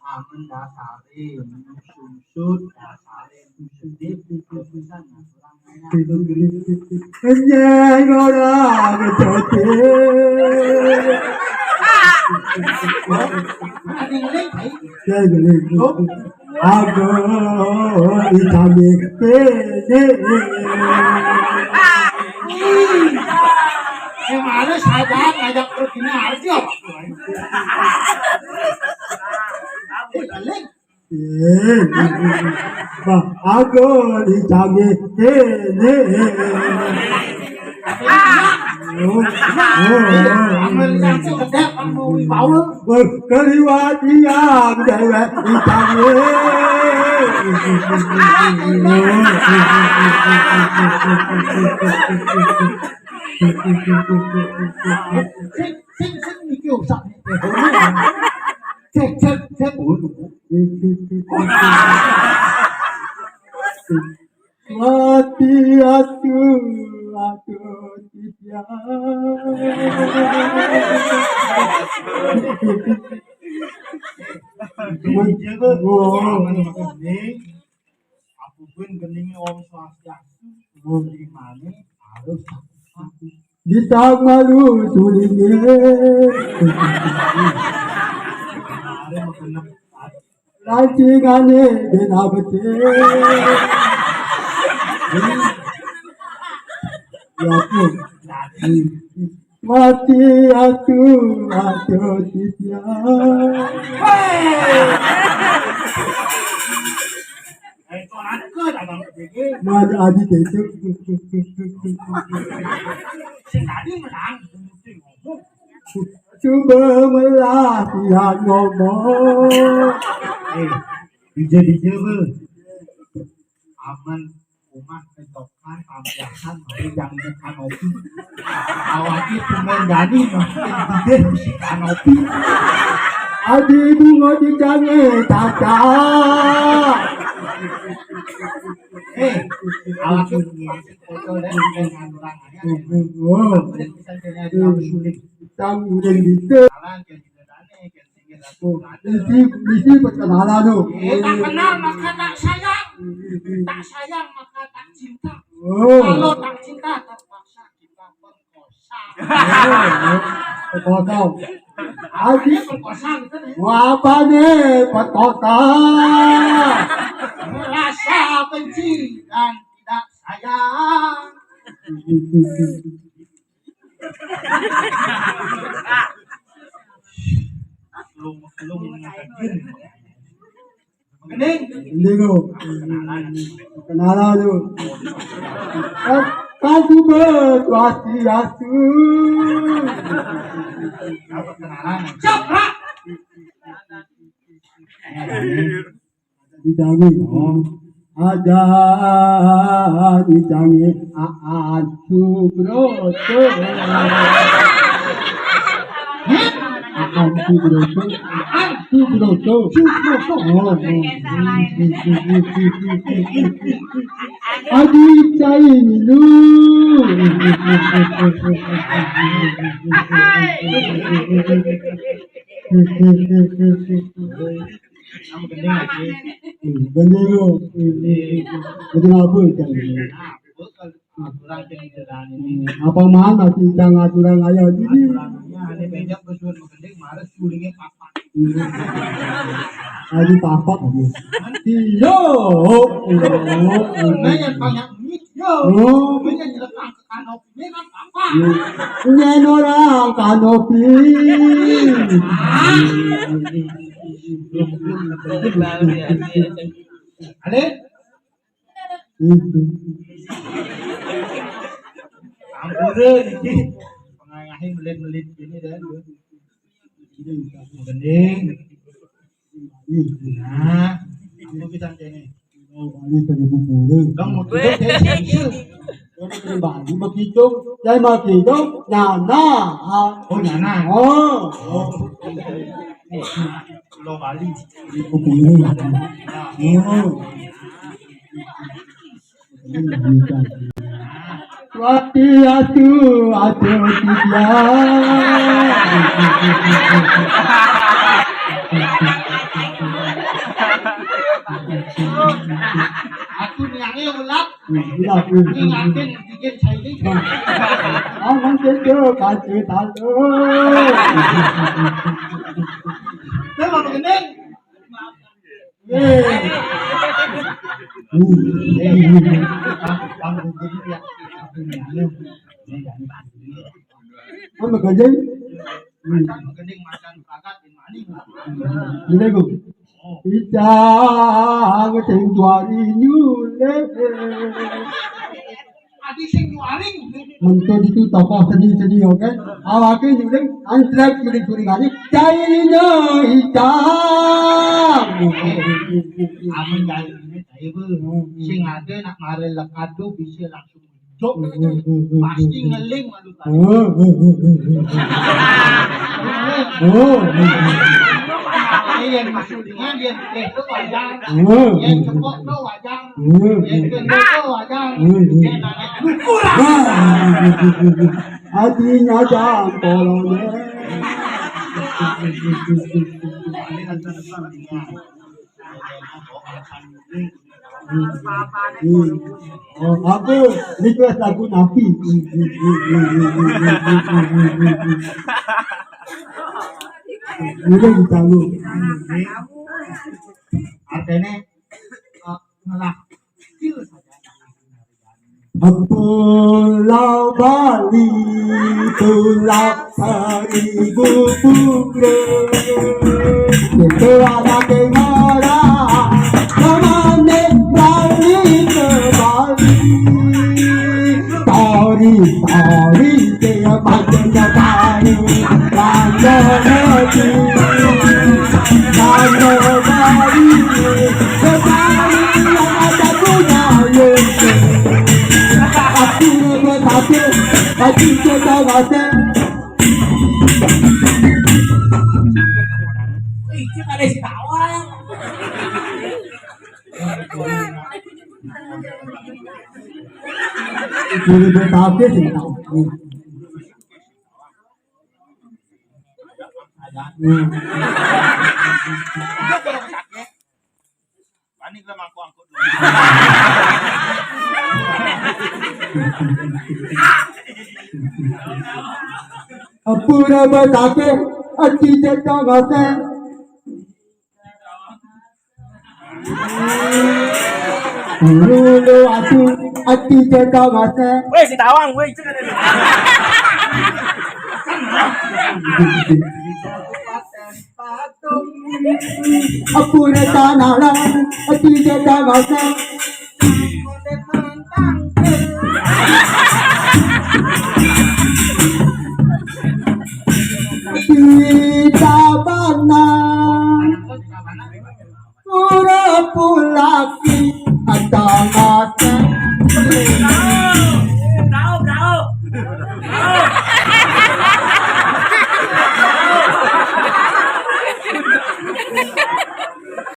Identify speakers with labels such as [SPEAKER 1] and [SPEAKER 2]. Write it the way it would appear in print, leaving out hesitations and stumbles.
[SPEAKER 1] Aman dasare sumsut dasare sumsut pisan
[SPEAKER 2] Hanya orang terte. Aku itami pede.
[SPEAKER 1] mana saja ngajak pergi aja.
[SPEAKER 2] Aku itami pede. Kaliwat yang dewek itami. Mati aku tidak.
[SPEAKER 1] Aku pun gening Om Swastiastu di mana harus
[SPEAKER 2] Kita malu sulingnya. Rancingane benabete. Mati aku tidak. Mas Adi itu. Coba melatihan ngomong.
[SPEAKER 1] Dijadi aman rumah kecokan tampiasan yang di kanopi. Awaki pemain jadi makin di kanopi.
[SPEAKER 2] Adi bunga di jange tata.
[SPEAKER 1] Awaki foto dengan orang ada sulit.
[SPEAKER 2] Tang udah gitu. Misi perkenalan tuh.
[SPEAKER 1] Tak kenal maka tak sayang, tak sayang maka tak cinta. Kalau tak cinta terpaksa kita perkosa.
[SPEAKER 2] Perkosa.
[SPEAKER 1] Adi perkosa gitu nih.
[SPEAKER 2] Apa nih perkosa?
[SPEAKER 1] Merasa benci dan tidak sayang. Belum Gening.
[SPEAKER 2] Ini lo. Kenalan lo. Kan berkuasi asu.
[SPEAKER 1] Cepat.
[SPEAKER 2] Dijangi. Ada dijangi Aan Subroto. Aan Subroto. Subroto. Adi cai milu. Benego, apa ikan? Apa mana sih ikan aturan ayah ini?
[SPEAKER 1] Ini banyak bersuara menggending, marah sulingnya papat.
[SPEAKER 2] Adi tampak aja. Yo,
[SPEAKER 1] Nanya banyak duit, yo. Nanya jelekang ke kanop ini kan apa?
[SPEAKER 2] ini orang kanopi.
[SPEAKER 1] Ale, ampurin ini. Pengayahin melit-melit gini dan gening. Nah, aku bisa ini.
[SPEAKER 2] Ini kan ibu puluh.
[SPEAKER 1] Dong mau tuh deh.
[SPEAKER 2] Ini bagi begitu, jadi begitu, nyana.
[SPEAKER 1] Oh nyana.
[SPEAKER 2] Oh,
[SPEAKER 1] Lo Bali.
[SPEAKER 2] ibu puluh. Oh. Wati atu tiga.
[SPEAKER 1] Aku niangnya ulat.
[SPEAKER 2] Tidak,
[SPEAKER 1] Ini ngapain bikin saya ini?
[SPEAKER 2] Aman saja kasih tahu.
[SPEAKER 1] Saya mau gening. Kamu jadi ya.
[SPEAKER 2] Apa kerja?
[SPEAKER 1] Makan gening makan pakat di mana?
[SPEAKER 2] Ini aku. Ijang tingguari nyule.
[SPEAKER 1] Adi sing juaring.
[SPEAKER 2] Mentor itu tokoh sedih-sedih, oke? Awaknya nyule, antrak nyule-nyule kali. Jainya ijang.
[SPEAKER 1] Amin dari ini saya sing ada nak mare lekado bisa langsung jok. Pasti ngeling malu kan. Yang masuknya dia itu wajang, yang cepot itu wajang, yang gendut itu wajang, yang nanya kurang.
[SPEAKER 2] Hatinya jangan tolongnya. Oh, aku request lagu Nafi. Udah ditahu.
[SPEAKER 1] Artinya malah kecil saja.
[SPEAKER 2] Pulau Bali, pulau seribu pulau. Itu ada kemara, kemana Bali ke Bali. Tari dia macamnya tari, randa lagi, randa Bali, Bali yang ada punya lucu. Hati kita mati.
[SPEAKER 1] Itu ada si tawang.
[SPEAKER 2] Jadi bertape sih tahu.
[SPEAKER 1] Panik lah aku angkut.
[SPEAKER 2] Apura bertape, hati kita mati. Lulu aku, hati kita mati.
[SPEAKER 3] Weh si tawang, weh.
[SPEAKER 2] Apura tanah, hati kita mati.